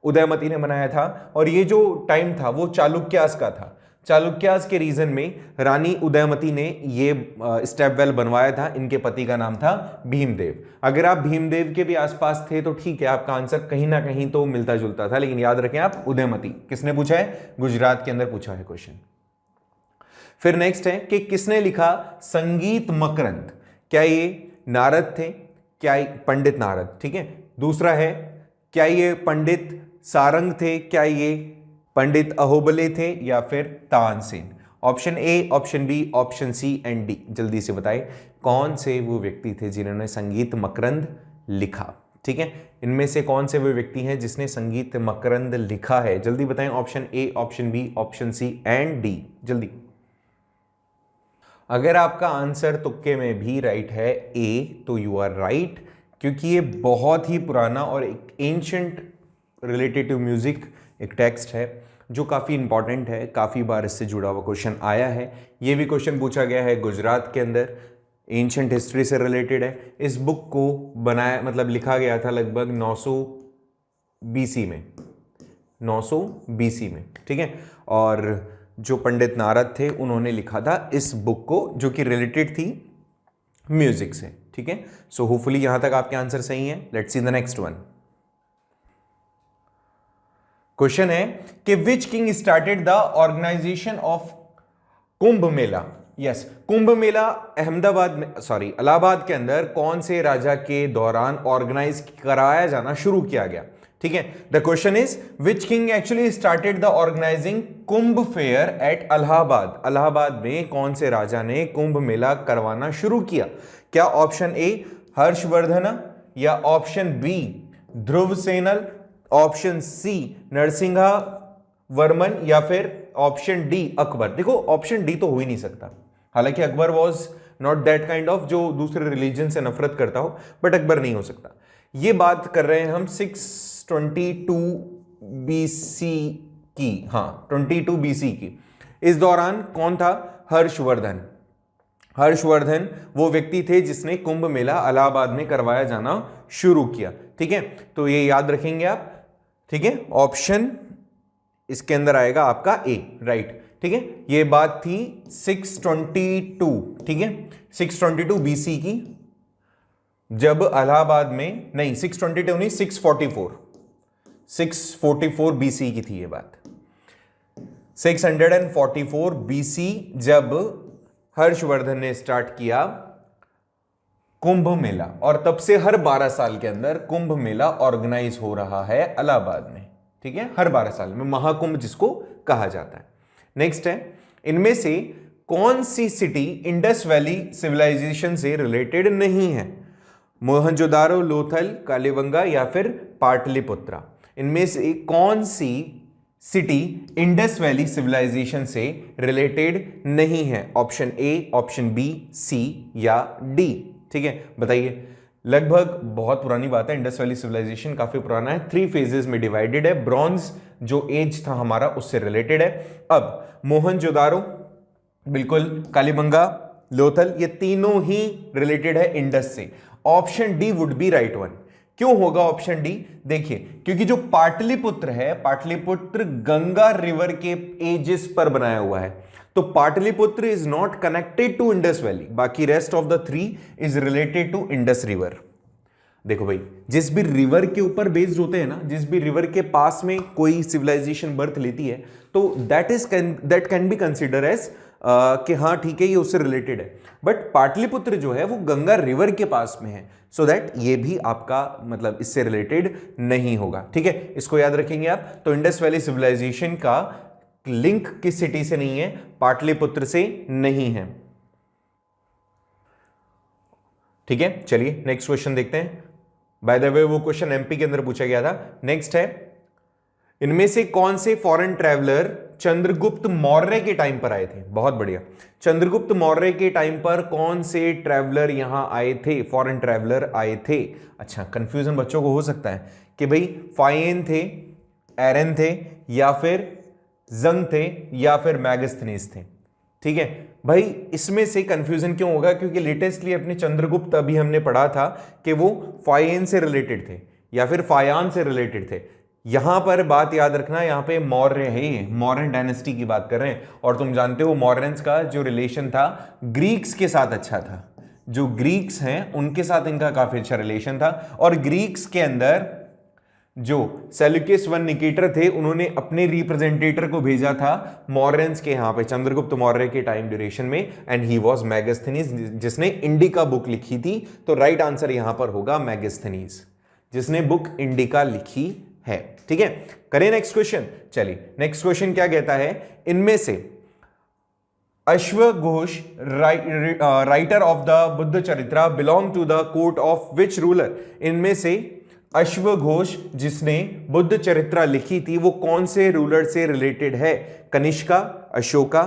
उदयमती ने बनाया था। और ये जो टाइम था वो चालुक्यास का था। चालुक्यास के रीजन में रानी उदयमती ने ये स्टेप वेल बनवाया था, इनके पति का नाम था भीमदेव। अगर आप भीमदेव के भी आसपास थे तो ठीक है, आपका आंसर कहीं ना कहीं तो मिलता जुलता था, लेकिन याद रखें आप उदयमती। किसने पूछा है? गुजरात के अंदर पूछा है क्वेश्चन। फिर नेक्स्ट है कि किसने लिखा संगीत मकरंद? क्या ये नारद थे? क्या पंडित नारद, ठीक है। दूसरा है क्या ये पंडित सारंग थे? क्या ये पंडित अहोबले थे, या फिर Tansen? Option A, option B, option C and D, जल्दी से बताएं कौन से वो व्यक्ति थे जिन्होंने संगीत मकरंद लिखा, ठीक है। इनमें से कौन से वो व्यक्ति हैं जिसने संगीत मकरंद लिखा है? जल्दी बताएं, option A, option B, option C and D, जल्दी। अगर आपका आंसर तुक्के में भी राइट है ए, तो यू आर राइट, क्योंकि ये बहुत ही पुराना और एक एंशिएंट रिलेटेड टू म्यूजिक एक टेक्स्ट है जो काफ़ी इंपॉर्टेंट है, काफ़ी बार इससे जुड़ा हुआ क्वेश्चन आया है। ये भी क्वेश्चन पूछा गया है गुजरात के अंदर, एंशिएंट हिस्ट्री से रिलेटेड है। इस बुक को बनाया मतलब लिखा गया था लगभग 900 BC में, 900 BC में, ठीक है। और जो पंडित नारद थे उन्होंने लिखा था इस बुक को, जो कि रिलेटेड थी म्यूजिक से। ठीक है, सो होपफुली यहां तक आपके आंसर सही है। Let's see the next one. Question है कि which king started the organisation of Kumbh Mela. Yes, Kumbh Mela Ahmedabad में इलाहाबाद के अंदर कौन से राजा के दौरान ऑर्गेनाइज कराया जाना शुरू किया गया। ठीक है, the question is which king actually started the organising Kumbh fair at Allahabad. Allahabad में कौन से राजा ने कुंभ मेला करवाना शुरू किया। क्या ऑप्शन ए हर्षवर्धन, या ऑप्शन बी ध्रुव सेनल, ऑप्शन सी नरसिंहा वर्मन, या फिर ऑप्शन डी अकबर। देखो ऑप्शन डी तो हो ही नहीं सकता, हालांकि Akbar was not that kind of जो दूसरे रिलीजन से नफरत करता हो, बट अकबर नहीं हो सकता। ये बात कर रहे हैं हम 622 बीसी की। हाँ, 22 बीसी की। इस दौरान कौन था? हर्षवर्धन। हर्षवर्धन वो व्यक्ति थे जिसने कुंभ मेला इलाहाबाद में करवाया जाना शुरू किया। ठीक है, तो ये याद रखेंगे आप। ठीक है, ऑप्शन इसके अंदर आएगा आपका ए, राइट। ठीक है, ये बात थी 622, ठीक है, 622 बीसी की, जब इलाहाबाद में, नहीं 622 नहीं, 644 बीसी की थी ये बात। 644 बीसी जब हर्षवर्धन ने स्टार्ट किया कुंभ मेला, और तब से हर 12 साल के अंदर कुंभ मेला ऑर्गेनाइज हो रहा है इलाहाबाद में। ठीक है, हर 12 साल में, महाकुंभ जिसको कहा जाता है। नेक्स्ट है, इनमें से कौन सी सिटी इंडस वैली सिविलाइजेशन से रिलेटेड नहीं है? मोहनजोदारो, लोथल, कालीबंगा, या फिर पाटलिपुत्रा। इनमें से कौन सी सिटी इंडस वैली सिविलाइजेशन से रिलेटेड नहीं है? ऑप्शन ए, ऑप्शन बी, सी या डी। ठीक है, बताइए। लगभग बहुत पुरानी बात है, इंडस वैली सिविलाइजेशन काफी पुराना है, 3 फेजेस में डिवाइडेड है। ब्रॉन्ज जो एज था हमारा उससे रिलेटेड है। अब मोहनजोदारो, बिल्कुल, कालीबंगा, लोथल, ये तीनों ही रिलेटेड है इंडस से। Option D would be right one. क्यों होगा ऑप्शन डी? देखिए, क्योंकि जो पाटलिपुत्र है, पाटलिपुत्र गंगा रिवर के एजेस पर बनाया हुआ है, तो Pataliputra is not connected to Indus valley, बाकी rest of the 3 is related to Indus river. देखो भाई, जिस भी रिवर के ऊपर बेस्ड होते हैं ना, जिस भी रिवर के पास में कोई सिविलाइजेशन बर्थ लेती है, तो that can be consider as कि हाँ ठीक है, ये उससे रिलेटेड है। बट पाटलिपुत्र जो है वो गंगा रिवर के पास में है, सो दैट ये भी आपका मतलब इससे रिलेटेड नहीं होगा। ठीक है, इसको याद रखेंगे आप। तो इंडस वैली सिविलाइजेशन का लिंक किस सिटी से नहीं है? पाटलिपुत्र से नहीं है। ठीक है, चलिए नेक्स्ट क्वेश्चन देखते हैं। बाय द वे वो क्वेश्चन एमपी के अंदर पूछा गया था। नेक्स्ट है, इनमें से कौन से फॉरेन ट्रैवलर चंद्रगुप्त मौर्य के टाइम पर आए थे? बहुत बढ़िया, चंद्रगुप्त मौर्य के टाइम पर कौन से ट्रैवलर यहां आए थे? फॉरेन ट्रैवलर आए थे। अच्छा, कंफ्यूजन बच्चों को हो सकता है कि भाई फाइन थे, एरन थे, या फिर जंग थे, या फिर मैगस्थनीज थे। ठीक है भाई, इसमें से कंफ्यूजन क्यों होगा? क्योंकि लेटेस्टली अपने चंद्रगुप्त अभी हमने पढ़ा था कि वो फायन से रिलेटेड थे या फिर फायान से रिलेटेड थे। यहां पर बात याद रखना, यहां पे मौर्य है, ये मौर्यन डायनेस्टी की बात कर रहे हैं, और तुम जानते हो मौर्यंस का जो रिलेशन था ग्रीक्स के साथ अच्छा था। जो ग्रीक्स हैं उनके साथ इनका काफी अच्छा रिलेशन था, और ग्रीक्स के अंदर जो सेल्यूकस वन निकेटर थे, उन्होंने अपने रिप्रेजेंटेटर को भेजा था मौर्यंस के यहां पे चंद्रगुप्त मौर्य के टाइम ड्यूरेशन में, एंड ही वाज मैगस्थनीज, जिसने इंडिका बुक लिखी थी। तो राइट आंसर यहां पर होगा मैगस्थनीज, जिसने बुक इंडिका लिखी है। ठीक है, करें नेक्स्ट क्वेश्चन। चलिए नेक्स्ट क्वेश्चन क्या कहता है, इनमें से अश्वघोष writer of the Buddha चरित्रा belong to the court of which ruler? इनमें से अश्वघोष जिसने बुद्ध चरित्रा लिखी थी वो कौन से रूलर से रिलेटेड है? कनिष्का, अशोका,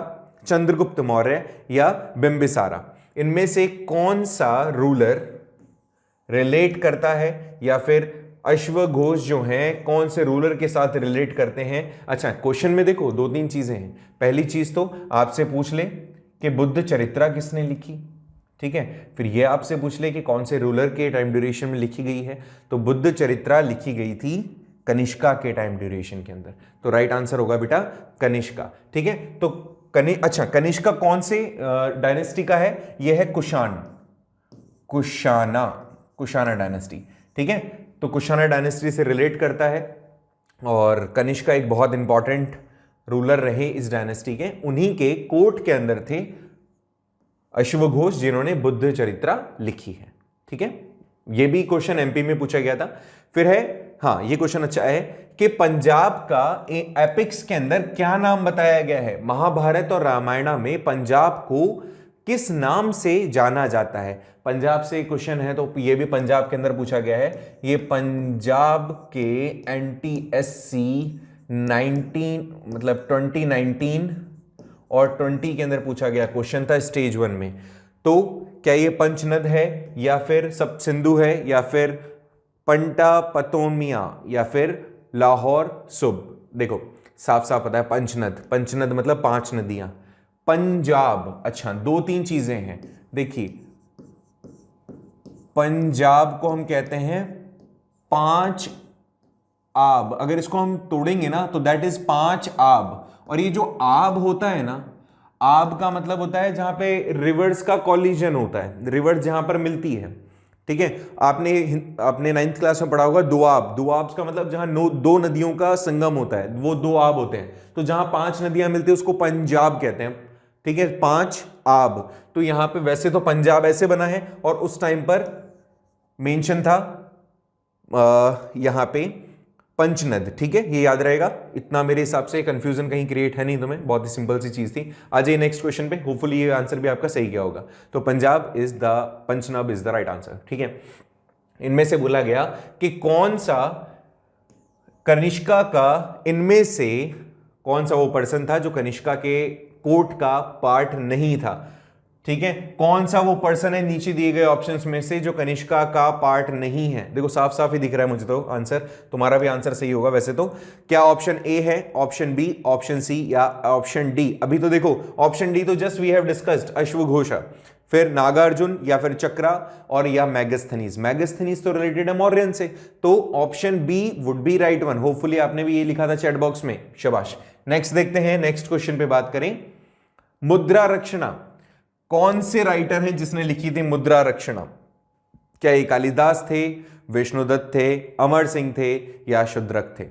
चंद्रगुप्त मौर्य या बिंबिसारा? इनमें से कौन सा रूलर रिलेट करता है, या फिर अश्वघोष जो हैं कौन से रूलर के साथ रिलेट करते हैं? अच्छा, क्वेश्चन में देखो 2-3 चीजें हैं। पहली चीज तो आपसे पूछ ले कि बुद्ध चरित्रा किसने लिखी, ठीक है, फिर ये आपसे पूछ ले कि कौन से रूलर के टाइम ड्यूरेशन में लिखी गई है। तो बुद्ध चरित्रा लिखी गई थी कनिष्का के टाइम ड्यूरेशन के अंदर। तो राइट आंसर होगा बेटा कनिष्का। ठीक है, तो अच्छा कनिष्का कौन से डायनेस्टी का है? यह है कुशाना डायनेस्टी। ठीक है, तो कुशाना डायनेस्टी से रिलेट करता है और कनिष्का एक बहुत इंपॉर्टेंट रूलर रहे इस डायनेस्टी के। उन्हीं के कोर्ट के अंदर थे अश्वघोष जिन्होंने बुद्ध चरित्रा लिखी है। ठीक है, ये भी क्वेश्चन एमपी में पूछा गया था। फिर है, हाँ ये क्वेश्चन अच्छा है कि पंजाब का एपिक्स के अंदर क्या नाम बताया गया है? महाभारत और रामायण में पंजाब को किस नाम से जाना जाता है? पंजाब से क्वेश्चन है तो ये भी पंजाब के अंदर पूछा गया है। ये पंजाब के NTSC 2019 और 20 के अंदर पूछा गया क्वेश्चन था स्टेज 1 में। तो क्या ये पंचनद है या फिर सब सिंधु है या फिर पंटा पतोमिया या फिर लाहौर सुब? देखो साफ साफ पता है पंचनद मतलब 5 नदियां। पंजाब, अच्छा 2-3 चीजें हैं। देखिए पंजाब को हम कहते हैं 5 आब। अगर इसको हम तोड़ेंगे ना तो दैट इज 5 आब। और ये जो आब होता है ना, आब का मतलब होता है जहां पे रिवर्स का कॉलिजन होता है, रिवर्स जहां पर मिलती है। ठीक है, आपने 9th क्लास में पढ़ा होगा दुआब। दुआब का मतलब जहां 2 नदियों का संगम होता है, वो 2 आब होते हैं। तो जहां 5 नदियां मिलती है उसको पंजाब कहते हैं। ठीक है, 5 आब। तो यहां पे वैसे तो पंजाब ऐसे बना है और उस टाइम पर मेंशन था यहां पे पंचनद। ठीक है, ये याद रहेगा। इतना मेरे हिसाब से कंफ्यूजन कहीं क्रिएट है नहीं तुम्हें, बहुत ही सिंपल सी चीज थी। आ जाइए नेक्स्ट क्वेश्चन पे, होपफुली ये आंसर भी आपका सही गया होगा। तो पंचनब इज द राइट आंसर। ठीक है, इनमें से बोला गया कि कौन सा कनिष्का का, इनमें से कौन सा वो पर्सन था जो कनिष्का के कोर्ट का पार्ट नहीं था? ठीक है, कौन सा वो पर्सन है नीचे दिए गए ऑप्शंस में से जो कनिष्का का पार्ट नहीं है? देखो साफ साफ ही दिख रहा है मुझे तो आंसर, तुम्हारा भी आंसर सही होगा वैसे तो। क्या ऑप्शन ए है, ऑप्शन बी, ऑप्शन सी या ऑप्शन डी? अभी तो देखो ऑप्शन डी तो जस्ट वी हैव डिस्कस्ड, अश्वघोषा, फिर नागार्जुन या फिर चक्रा और या मैगस्थनीज। मैगस्थनीज तो रिलेटेड है मौर्यन से, तो option B would be right one. Hopefully आपने भी ये लिखा था चैट बॉक्स में, शाबाश। नेक्स्ट देखते हैं, नेक्स्ट क्वेश्चन पे बात करें। मुद्रा रक्षणा, कौन से राइटर हैं जिसने लिखी थी मुद्रा रक्षणा? क्या ये कालिदास थे, विष्णुदत्त थे, अमर सिंह थे या शुद्रक थे?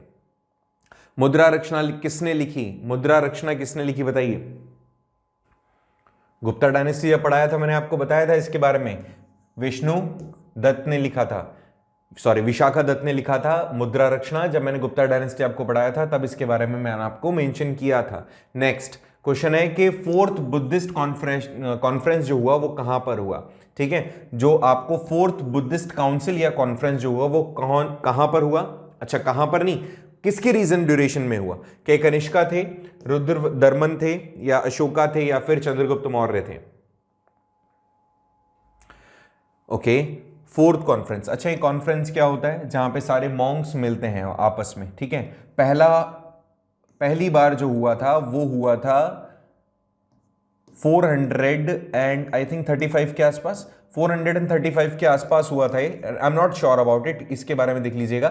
मुद्रा रक्षणा किसने लिखी? मुद्रा रक्षणा किसने लिखी बताइए? गुप्ता डायनेस्टी जब पढ़ाया था मैंने आपको बताया था इसके बारे में, विष्णु दत्त ने लिखा था, सॉरी विशाखा दत्त ने लिखा था मुद्रा रक्षणा। जब मैंने गुप्ता डायनेस्टी आपको पढ़ाया था तब इसके बारे में मैंने आपको मेंशन किया था। नेक्स्ट क्वेश्चन है कि 4th बुद्धिस्ट कॉन्फ्रेंस जो हुआ वो कहां पर हुआ? ठीक है, जो आपको 4th बुद्धिस्ट काउंसिल या कॉन्फ्रेंस जो हुआ वो कहां पर हुआ? अच्छा कहां पर नहीं, किसके रीजन ड्यूरेशन में हुआ? क्या कनिष्का थे, रुद्रदमन थे या अशोका थे या फिर चंद्रगुप्त मौर्य थे? Okay, 4th conference. अच्छा ये कॉन्फ्रेंस क्या होता है? जहां पे सारे मॉन्क्स मिलते हैं आपस में। ठीक है, पहली बार जो हुआ था वो हुआ था 400 एंड आई थिंक 35 के आसपास, 435 के आसपास हुआ था। I am not sure about it, इसके बारे में देख लीजिएगा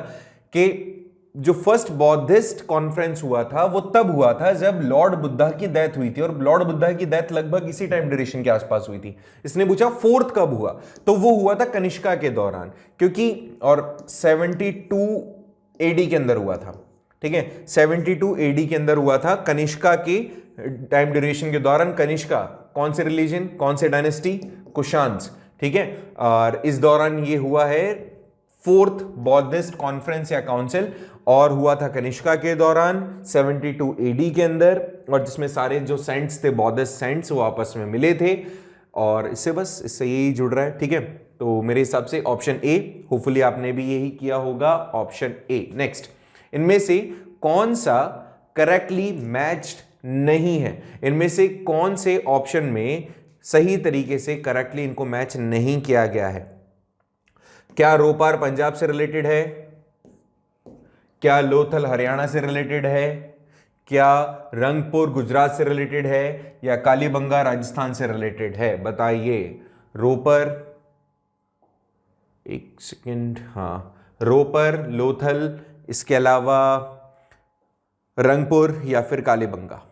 कि जो फर्स्ट बौद्धिस्ट कॉन्फ्रेंस हुआ था वो तब हुआ था जब लॉर्ड बुद्धा की डेथ हुई थी, और लॉर्ड बुद्धा की डेथ लगभग इसी टाइम ड्यूरेशन के आसपास हुई थी। इसने पूछा 4th कब हुआ, तो वो हुआ था कनिष्का के दौरान, क्योंकि और 72 AD के अंदर हुआ था। ठीक है, 72 AD के अंदर हुआ था कनिष्का के टाइम ड्यूरेशन के दौरान। कनिष्का कौन से रिलीजन, कौन से डायनेस्टी? कुशान्स। ठीक है, और इस दौरान ये हुआ है 4th बौद्धिस्ट कॉन्फ्रेंस या काउंसिल, और हुआ था कनिष्का के दौरान 72 AD के अंदर, और जिसमें सारे जो सेंट्स थे, बौद्धिस्ट सेंट्स, वो आपस में मिले थे। और इससे यही जुड़ रहा है। ठीक है, तो मेरे हिसाब से ऑप्शन ए, होपफुली आपने भी यही किया होगा, ऑप्शन ए। नेक्स्ट, इनमें से कौन सा करेक्टली मैच्ड नहीं है? इनमें से कौन से ऑप्शन में सही तरीके से करेक्टली इनको मैच नहीं किया गया है? क्या रोपार पंजाब से रिलेटेड है? क्या लोथल हरियाणा से रिलेटेड है? क्या रंगपुर गुजरात से रिलेटेड है? या कालीबंगा राजस्थान से रिलेटेड है? बताइए। रोपर, एक सेकेंड, हाँ, रोपर, लोथल इसके अलावा रंगपुर या फिर कालीबंगा।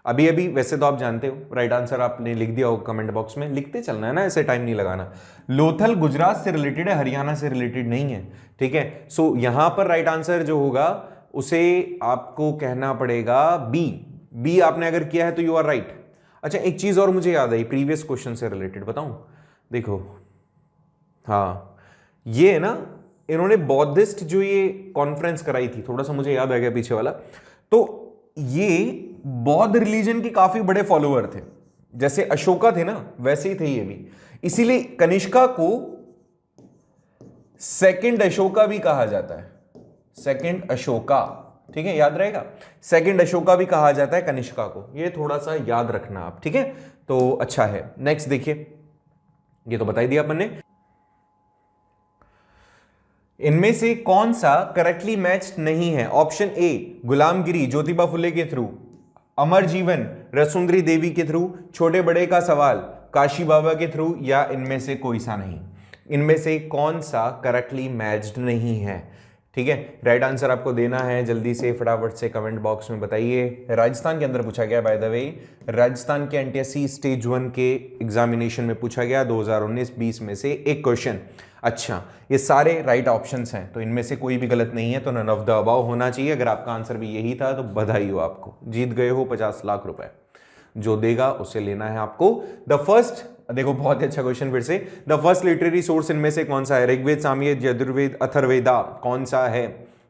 अभी अभी वैसे तो आप जानते हो राइट आंसर आपने लिख दिया होगा कमेंट बॉक्स में, लिखते चलना है ना, ऐसे टाइम नहीं लगाना। लोथल गुजरात से रिलेटेड है, हरियाणा से रिलेटेड नहीं है, ठीक है। सो यहां पर राइट आंसर जो होगा उसे आपको कहना पड़ेगा बी। बी आपने अगर किया है तो यू आर राइट। अच्छा एक चीज और मुझे याद आई प्रीवियस क्वेश्चन से रिलेटेड, बताऊं? देखो हाँ, ये है ना, इन्होंने बौद्धिस्ट जो ये कॉन्फ्रेंस कराई थी, थोड़ा सा मुझे याद आ गया पीछे वाला, तो ये बौद्ध रिलीजन के काफी बड़े फॉलोअर थे, जैसे अशोका थे ना वैसे ही थे ये भी। इसीलिए कनिष्का को सेकंड अशोका भी कहा जाता है, सेकंड अशोका, ठीक है, याद रहेगा। सेकंड अशोका भी कहा जाता है कनिष्का को, ये थोड़ा सा याद रखना आप, ठीक है। तो अच्छा है, नेक्स्ट देखिए, ये तो बता ही दिया अपन ने। इनमें से कौन सा करेक्टली मैच्ड नहीं है? ऑप्शन ए गुलामगिरी ज्योतिबा फुले के थ्रू, अमर जीवन रसुंदरी देवी के थ्रू, छोटे बड़े का सवाल काशी बाबा के थ्रू, या इनमें से कोई सा नहीं। इनमें से कौन सा करेक्टली मैच्ड नहीं है? ठीक है, राइट आंसर आपको देना है, जल्दी से फटाफट से कमेंट बॉक्स में बताइए। राजस्थान के अंदर पूछा गया, बाय द वे राजस्थान के एनटीएससी स्टेज 1 के एग्जामिनेशन में पूछा गया 2019-20 में से एक क्वेश्चन। अच्छा, ये सारे राइट ऑप्शंस हैं, तो इनमें से कोई भी गलत नहीं है, तो नन ऑफ द अबव होना चाहिए। अगर आपका आंसर भी यही था तो बधाई हो आपको, जीत गए हो 50 लाख रुपए। जो देगा उसे लेना है आपको। द फर्स्ट, देखो बहुत ही अच्छा क्वेश्चन फिर से, द फर्स्ट लिटरेरी सोर्स इनमें से कौन सा है? ऋग्वेद, सामवेद, यजुर्वेद, अथर्ववेदा, कौन सा है?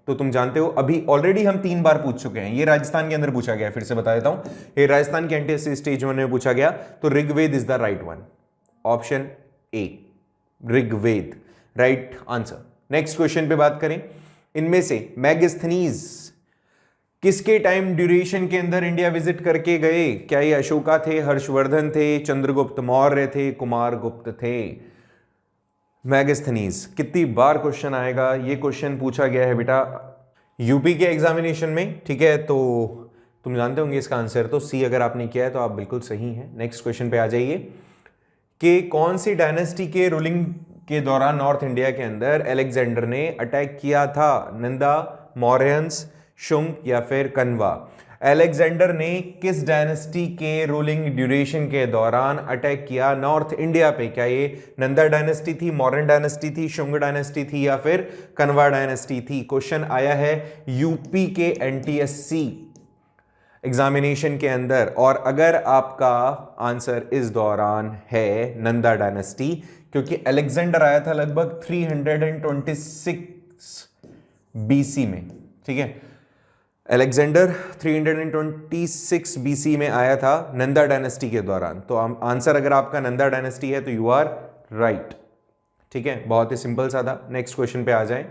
तो तुम जानते हो, अभी ऑलरेडी हम 3 बार पूछ चुके हैं। ये राजस्थान के अंदर पूछा गया, फिर से बता देता हूं, ये राजस्थान के एनटीएससी स्टेज 1 में पूछा गया, तो Rigveda is the right one, option A Rigveda, right answer. Next question पे बात करें, इनमें से मैगस्थनीज किसके टाइम ड्यूरेशन के अंदर इंडिया विजिट करके गए? क्या ये अशोका थे, हर्षवर्धन थे, चंद्रगुप्त मौर्य थे, कुमार गुप्त थे? मैगस्थनीज कितनी बार क्वेश्चन आएगा, ये क्वेश्चन पूछा गया है बेटा यूपी के एग्जामिनेशन में, ठीक है। तो तुम जानते होंगे इसका आंसर, तो सी अगर आपने किया है तो आप बिल्कुल सही हैं। नेक्स्ट क्वेश्चन पे आ जाइए कि कौन सी डायनेस्टी के रूलिंग के दौरान नॉर्थ इंडिया के अंदर अलेक्जेंडर ने अटैक किया था? नंदा, मौर्यंस, शुंग या फिर कन्वा? अलेक्जेंडर ने किस डायनेस्टी के रूलिंग ड्यूरेशन के दौरान अटैक किया नॉर्थ इंडिया पे? क्या ये नंदा डायनेस्टी थी, मौर्यन डायनेस्टी थी, शुंग डायनेस्टी थी या फिर कन्वा डायनेस्टी थी? क्वेश्चन आया है यूपी के एनटीएससी एग्जामिनेशन के अंदर, और अगर आपका आंसर इस दौरान है नंदा डायनेस्टी, क्योंकि अलेक्जेंडर आया था लगभग 326 बीसी में, ठीक है। अलेक्जेंडर 326 बीसी में आया था नंदा डायनेस्टी के दौरान, तो आंसर अगर आपका नंदा डायनेस्टी है तो यू आर राइट, ठीक है। बहुत ही सिंपल सा था। नेक्स्ट क्वेश्चन पे आ जाएं,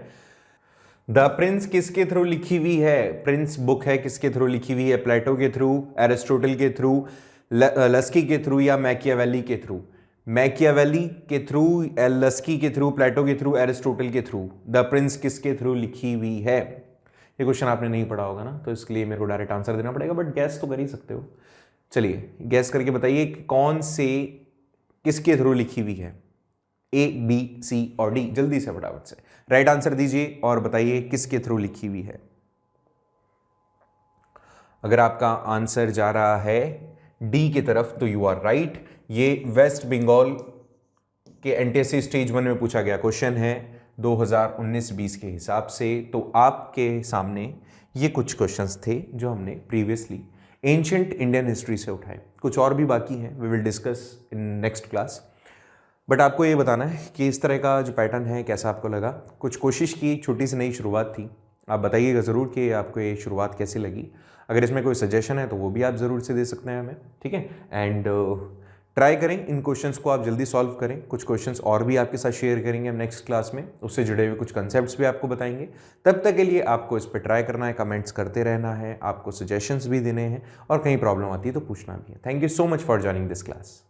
द प्रिंस किसके थ्रू लिखी हुई है? प्रिंस बुक है किसके थ्रू लिखी हुई है? प्लेटो के थ्रू, एरिस्टोटल के थ्रू, लस्की के थ्रू या मैकियावेली के थ्रू? मैकियावेली के थ्रू, लस्की के थ्रू, प्लेटो के थ्रू, एरिस्टोटल के थ्रू? द प्रिंस किसके थ्रू लिखी हुई है? ये क्वेश्चन आपने नहीं पढ़ा होगा ना, तो इसके लिए मेरे को डायरेक्ट आंसर देना पड़ेगा, बट गैस तो कर ही सकते हो। चलिए गैस करके बताइए कौन से किसके थ्रू लिखी हुई है? ए, बी, सी और डी, जल्दी से फटाफट से राइट आंसर दीजिए और बताइए किसके थ्रू लिखी हुई है। अगर आपका आंसर जा रहा है डी की तरफ तो यू आर राइट। ये वेस्ट बंगाल के एनटीएससी स्टेज 1 में पूछा गया क्वेश्चन है 2019-20 के हिसाब से। तो आपके सामने ये कुछ क्वेश्चंस थे जो हमने प्रीवियसली एंशिएंट इंडियन हिस्ट्री से उठाए, कुछ और भी बाकी हैं, we will discuss in next class. But आपको ये बताना है कि इस तरह का जो पैटर्न है कैसा आपको लगा। कुछ कोशिश की, छोटी सी नई शुरुआत थी, आप बताइएगा ज़रूर कि आपको ये शुरुआत कैसी लगी। अगर इसमें कोई सजेशन है तो वो भी आप ज़रूर से दे सकते हैं हमें, ठीक है। एंड ट्राई करें इन क्वेश्चंस को आप जल्दी सॉल्व करें। कुछ क्वेश्चंस और भी आपके साथ शेयर करेंगे हम नेक्स्ट क्लास में, उससे जुड़े हुए कुछ कंसेप्ट्स भी आपको बताएंगे। तब तक के लिए आपको इस पर ट्राई करना है, कमेंट्स करते रहना है, आपको सजेशंस भी देने हैं और कहीं प्रॉब्लम आती है तो पूछना भी है। Thank you so much for joining this class.